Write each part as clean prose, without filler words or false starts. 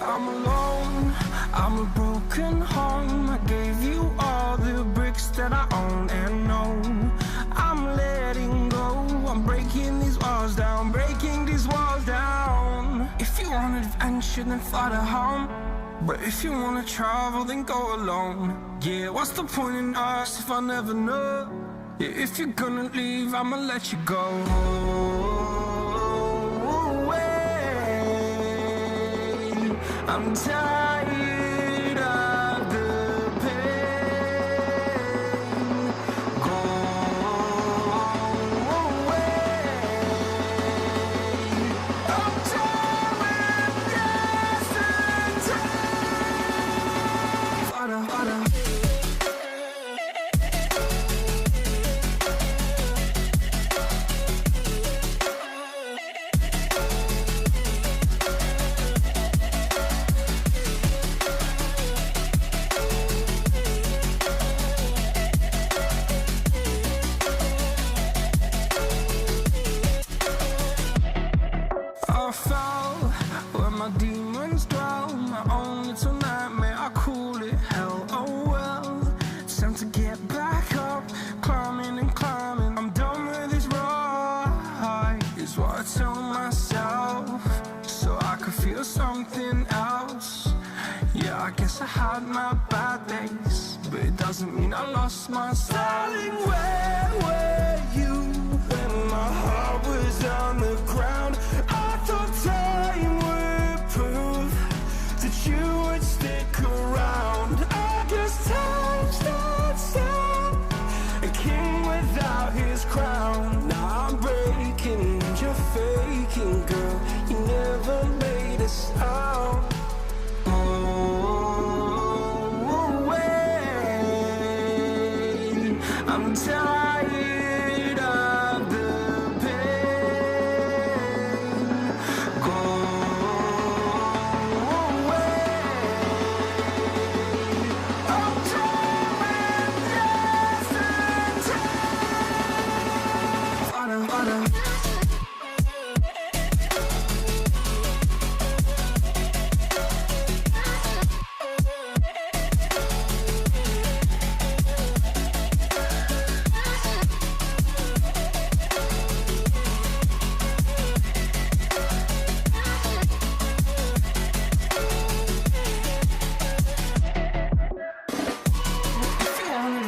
I'm alone, I'm a broken home. I gave you all the bricks that I own and know. I'm letting go, I'm breaking these walls down, breaking these walls down. If you want adventure, then fly to home. But if you wanna travel, then go alone. Yeah, what's the point in us if I never know? Yeah, if you're gonna leave, I'ma let you go. I'm tired of the pain. Go away. I'm tired of yesterday. Fada, fada. I fell where my demons dwell. My own little nightmare, I call it hell. Oh well, it's time to get back up, climbing and climbing. I'm done with this ride, is what I tell myself, so I could feel something else. Yeah, I guess I had my bad days, but it doesn't mean I lost my style. Darling, where were you when my heart was on the ground? I thought time would prove that you would stick around. I guess time stands still, a king without his crown. Now I'm breaking, you're faking, girl. You never made a sound. I'm tired of the pain. Go away. I'm tired of yesterday. Fada, fada.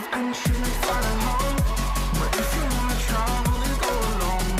And shouldn't find a home, but if you wanna travel, then go alone.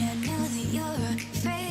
I know that you're afraid.